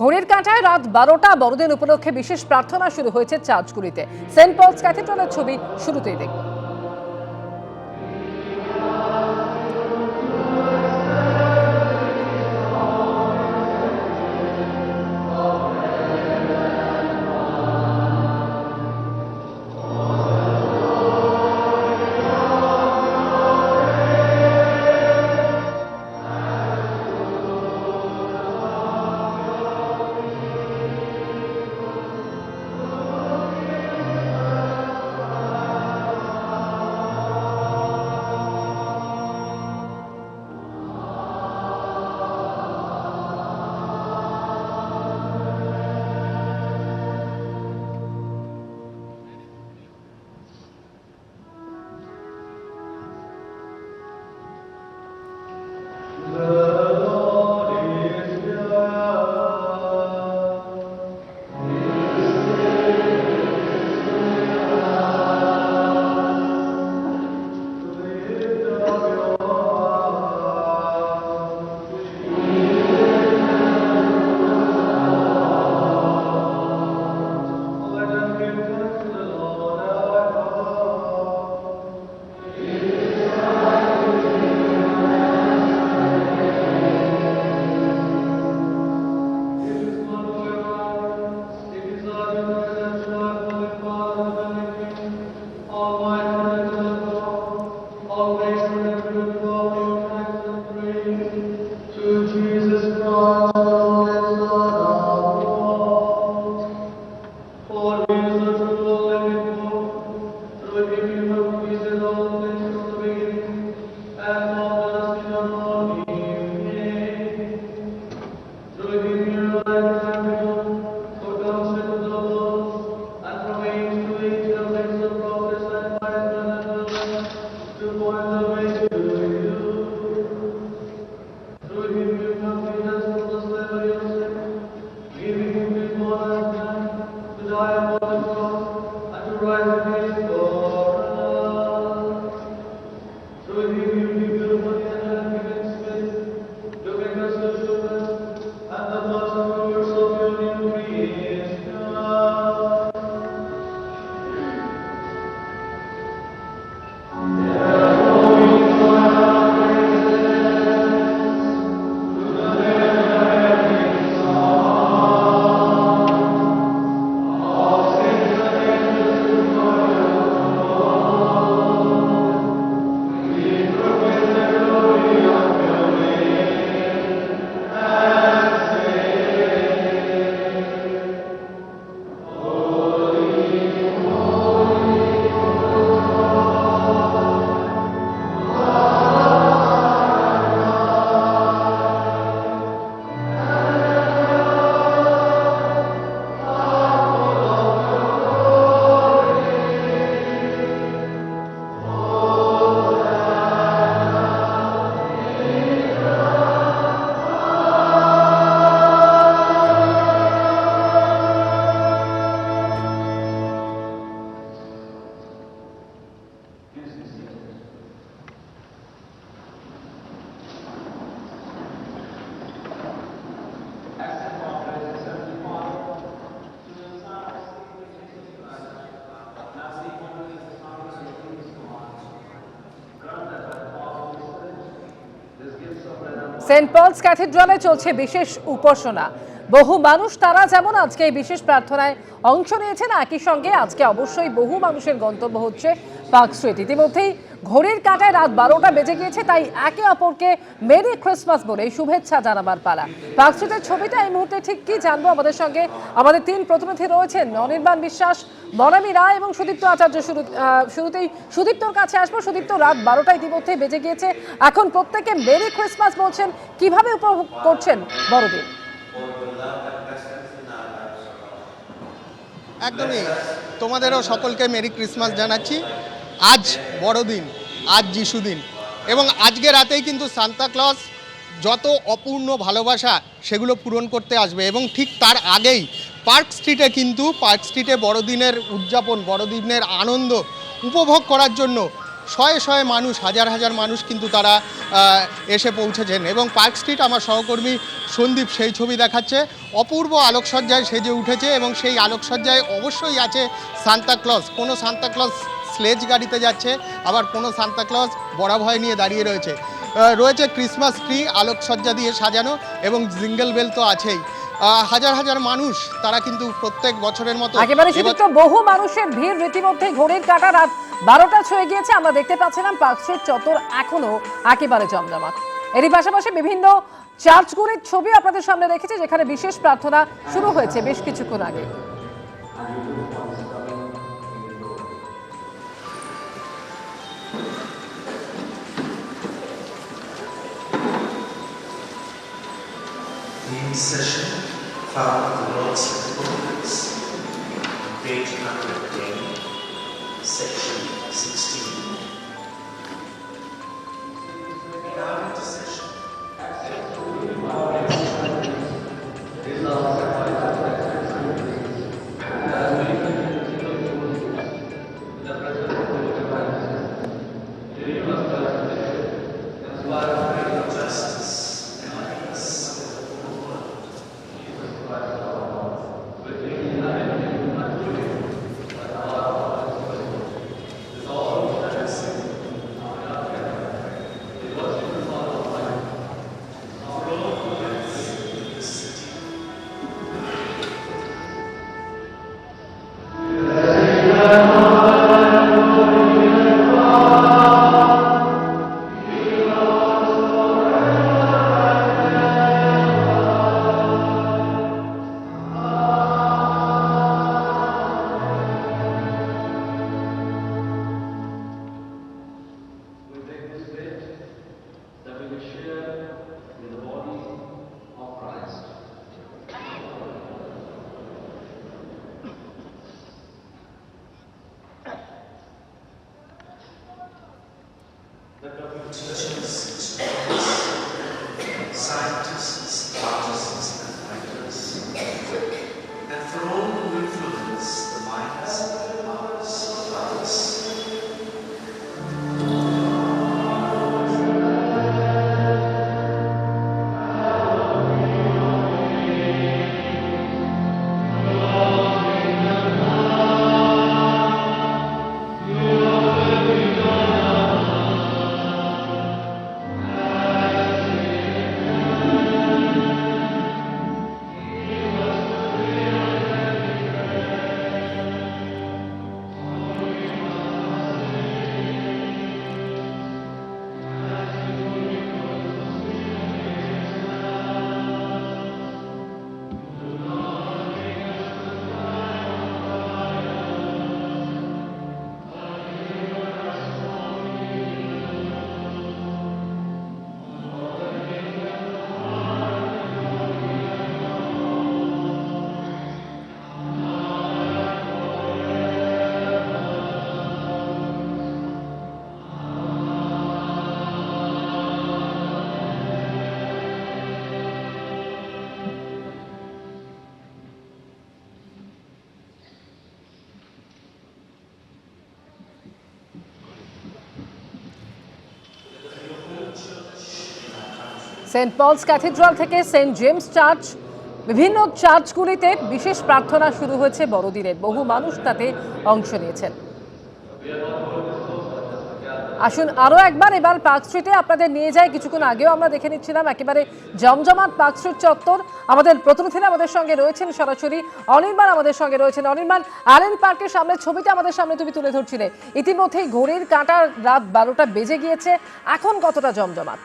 ঘড়ির কাঁটায় রাত 12টা বড়দিন উপলক্ষে বিশেষ প্রার্থনা শুরু হয়েছে চার্চগুলিতে। সেন্ট পলস ক্যাথিড্রালের ছবি শুরুতেই দেখব। সেন্ট পলস ক্যাথিড্রালে চলছে বিশেষ উপাসনা। বহু মানুষ তারা যেমন আজকে এই বিশেষ প্রার্থনায় অংশ নিয়েছেন, একই সঙ্গে আজকে অবশ্যই বহু মানুষের গন্তব্য হচ্ছে পার্ক স্ট্রিট। ইতিমধ্যেই ঘড়ির কাঁটায় রাত 12টা বেজে গিয়েছে, তাই একে অপরকে মেরি ক্রিসমাস বলে শুভেচ্ছা জানাবার পালা। পার্ক স্ট্রিটের ছবিটা এই মুহূর্তে ঠিক কি জানবো, আমাদের সঙ্গে আমাদের তিন প্রতিনিধি রয়েছেন, অনির্বাণ বিশ্বাস, বনামী রায় এবং সুদীপ্ত আচার্য। শুরুতেই সুদীপ্তর কাছে আসবো। সুদীপ্ত, রাত 12টা ইতিমধ্যে বেজে গিয়েছে, এখন প্রত্যেকে মেরি ক্রিসমাস বলছেন, কিভাবে উপভোগ করছেন বড়দিন? একদমই, তোমাদেরও সকলকে মেরি ক্রিসমাস জানাচ্ছি। আজ বড়দিন, আজ যিশুদিন, এবং আজকে রাতেই কিন্তু সান্তা ক্লজ যত অপূর্ণ ভালোবাসা সেগুলো পূরণ করতে আসবে, এবং ঠিক তার আগেই পার্ক স্ট্রিটে বড়দিনের উদযাপন, বড়দিনের আনন্দ উপভোগ করার জন্য শয়ে শয়ে মানুষ, হাজার হাজার মানুষ কিন্তু তারা এসে পৌঁছেছেন। এবং পার্ক স্ট্রিট, আমার সহকর্মী সন্দীপ সেই ছবি দেখাচ্ছে, অপূর্ব আলোকসজ্জায় সেজে উঠেছে এবং সেই আলোকসজ্জায় অবশ্যই আছে সান্তাক্লজ। কোনো সান্তাক্লজ স্লেজ গাড়িতে যাচ্ছে, আবার কোনো সান্তাক্লজ বড়াভয় নিয়ে দাঁড়িয়ে রয়েছে ক্রিসমাস ট্রি আলোকসজ্জা দিয়ে সাজানো, এবং জিঙ্গল বেল তো আছেই। হাজার হাজার মানুষ তারা কিন্তু প্রত্যেক বছরের মতো একেবারে সীমিত বহু মানুষের ভিড়, রীতিমধ্যে ঘড়ির কাঁটা রাত 12টা ছুঁয়ে গিয়েছে। আমরা দেখতে পাচ্ছিলাম পার্ক স্ট্রিট চত্বর এখনো একেবারে জমজমাট। এরই পাশাপাশি বিভিন্ন চার্চগুলির ছবি আপনাদের সামনে রেখেছি, যেখানে বিশেষ প্রার্থনা শুরু হয়েছে বেশ কিছুক্ষণ আগে। In session found the Lord's Repentance, page 110, section 16. In our intercession, teachers, scientists, artists, and writers, and for all who influence the minds and hearts of others. Saint Paul's Cathedral থেকে সেন্ট জেমস চার্চ, বিভিন্ন চার্চগুলিতে বিশেষ প্রার্থনা শুরু হয়েছে বড়দিনের। বহু মানুষ তাতে অংশ নিয়েছেন। আসুন আরও একবার এবার পার্ক স্ট্রিটে আপনাদের নিয়ে যাই। কিছুক্ষণ আগেও আমরা দেখে নিচ্ছিলাম একেবারে জমজমাট পার্ক স্ট্রিট চত্বর। আমাদের প্রতিনিধিরা আমাদের সঙ্গে রয়েছেন সরাসরি। অনির্বাণ আমাদের সঙ্গে রয়েছেন। অনির্বাণ, অ্যালেন পার্কের সামনে ছবিটা আমাদের সামনে তুমি তুলে ধরছিলে, ইতিমধ্যেই ঘড়ির কাঁটা রাত 12টা বেজে গিয়েছে, এখন কতটা জমজমাট?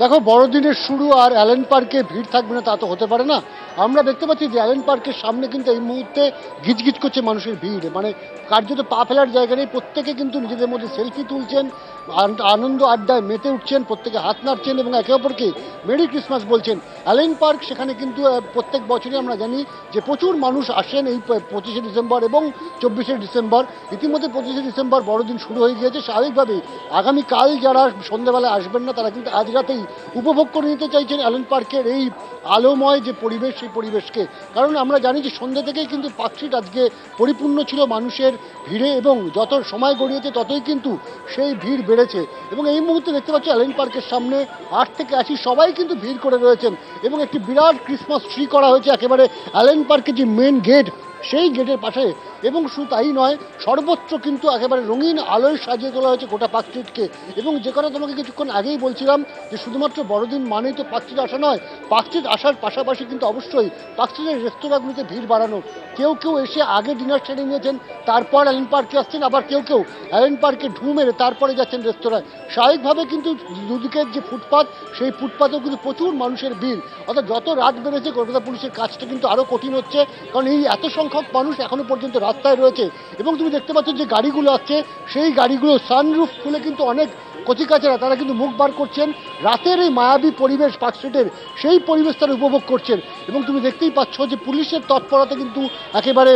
দেখো, বড়দিনের শুরু আর অ্যালেন পার্কে ভিড় থাকবে না তা তো হতে পারে না। আমরা দেখতে পাচ্ছি যে অ্যালেন পার্কের সামনে কিন্তু এই মুহূর্তে গিজগিজ করছে মানুষের ভিড়, মানে কার্যত পা ফেলার জায়গা নেই। প্রত্যেকে কিন্তু নিজেদের মধ্যে সেলফি তুলছেন, আনন্দ আড্ডায় মেতে উঠছেন, প্রত্যেকে হাত নাড়ছেন এবং একে অপরকে মেরি ক্রিসমাস বলছেন। অ্যালেন পার্ক সেখানে কিন্তু প্রত্যেক বছরই আমরা জানি যে প্রচুর মানুষ আসেন এই 25শে ডিসেম্বর এবং 24শে ডিসেম্বর। ইতিমধ্যে 25শে ডিসেম্বর বড়দিন শুরু হয়ে গিয়েছে। স্বাভাবিকভাবেই আগামীকাল যারা সন্ধ্যাবেলায় আসবেন না তারা কিন্তু আজ রাতেই উপভোগ করে নিতে চাইছেন অ্যালেন পার্কের এই আলোময় যে পরিবেশ, সেই সেই পরিবেশকে, কারণ আমরা জানি যে সন্ধ্যে থেকেই কিন্তু পার্ক স্ট্রিট আজকে পরিপূর্ণ ছিল মানুষের ভিড়ে এবং যত সময় গড়িয়েছে ততই কিন্তু সেই ভিড় বেড়েছে। এবং এই মুহূর্তে দেখতে পাচ্ছি অ্যালেন পার্কের সামনে 8 থেকে 80 সবাই কিন্তু ভিড় করে রয়েছেন এবং একটি বিরাট ক্রিসমাস ট্রি করা হয়েছে একেবারে অ্যালেন পার্কের যে মেন গেট সেই গেটের পাশে। এবং শুধু তাই নয়, সর্বত্র কিন্তু একেবারে রঙিন আলোয় সাজিয়ে তোলা হয়েছে গোটা পার্ক স্ট্রিটকে। এবং যে কথা তোমাকে কিছুক্ষণ আগেই বলছিলাম যে শুধুমাত্র বড়দিন মানেই তো পার্ক স্ট্রিট আসা নয়, পার্ক স্ট্রিট আসার পাশাপাশি কিন্তু অবশ্যই পার্ক স্ট্রিটের রেস্তোরাঁগুলিতে ভিড় বাড়ানো। কেউ কেউ এসে আগে ডিনার সেরে নিয়েছেন, তারপর অ্যালেন পার্কে আসছেন, আবার কেউ কেউ অ্যালেন পার্কে ঢু মেরে তারপরে যাচ্ছেন রেস্তোরাঁয়। স্বাভাবিকভাবে কিন্তু দুদিকের যে ফুটপাত, সেই ফুটপাতেও কিন্তু প্রচুর মানুষের ভিড়। অর্থাৎ যত রাত বেড়েছে কলকাতা পুলিশের কাজটা কিন্তু আরও কঠিন হচ্ছে, কারণ এই এত সংখ্যক মানুষ এখনো পর্যন্ত রাস্তায় রয়েছে। এবং তুমি দেখতে পাচ্ছ যে গাড়িগুলো আসছে, সেই গাড়িগুলো সানরুফ খুলে কিন্তু অনেক কচিকাচেরা তারা কিন্তু মুখ বার করছেন, রাতের এই মায়াবী পরিবেশ পার্ক স্ট্রিটের সেই পরিবেশ তারা উপভোগ করছেন। এবং তুমি দেখতেই পাচ্ছ যে পুলিশের তৎপরতা কিন্তু একেবারে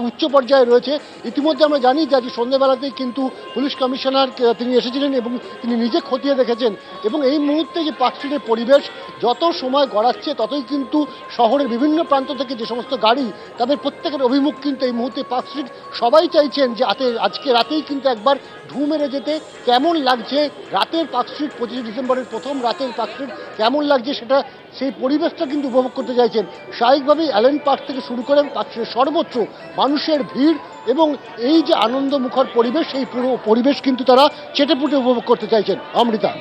উচ্চ পর্যায়ে রয়েছে। ইতিমধ্যে আমরা জানি যে আজ সন্ধ্যেবেলাতেই কিন্তু পুলিশ কমিশনার তিনি এসেছিলেন এবং তিনি নিজে খতিয়ে দেখেছেন। এবং এই মুহূর্তে যে পার্ক স্ট্রিটের পরিবেশ যত সময় গড়াচ্ছে ততই কিন্তু শহরের বিভিন্ন প্রান্ত থেকে যে সমস্ত গাড়ি তাদের প্রত্যেকের অভিমুখ কিন্তু এই মুহূর্তে পার্ক স্ট্রিট। সবাই চাইছেন যে আজকে রাতেই কিন্তু একবার ঢু মেরে যেতে। কেমন লাগছে রাতের পার্ক স্ট্রিট, 25 ডিসেম্বরের প্রথম রাতের পার্ক স্ট্রিট কেমন লাগছে সেটা, সেই পরিবেশটা কিন্তু উপভোগ করতে চাইছেন। স্বাভাবিকভাবেই অ্যালেন পার্ক থেকে শুরু করে পার্ক স্ট্রিটের সর্বত্র মানুষের ভিড় এবং এই যে আনন্দমুখর পরিবেশ, সেই পুরো পরিবেশ কিন্তু তারা চেটেপুটে উপভোগ করতে চাইছেন। অমৃতা,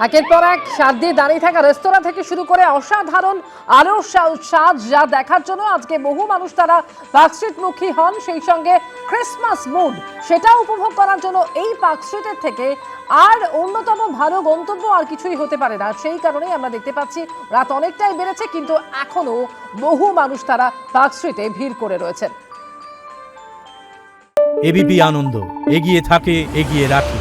একের পর এক সাত দিয়ে দাঁড়িয়ে থাকা রেস্তোরাঁ থেকে শুরু করে অসাধারণ আলো সাজ যা দেখার জন্য আজকে বহু মানুষ তারা পার্ক স্ট্রিট মুখী হন। সেই সঙ্গে ক্রিসমাস মুড সেটা উপভোগ করার জন্য এই পার্ক স্ট্রিটের থেকে আর অন্যতম ভালো গন্তব্য আর কিছুই হতে পারে না। সেই কারণেই আমরা দেখতে পাচ্ছি রাত অনেকটাই বেড়েছে, কিন্তু এখনো বহু মানুষ তারা পার্ক স্ট্রিটে ভিড় করে রয়েছেন। এবিপি আনন্দ, এগিয়ে থাকে, এগিয়ে রাখে।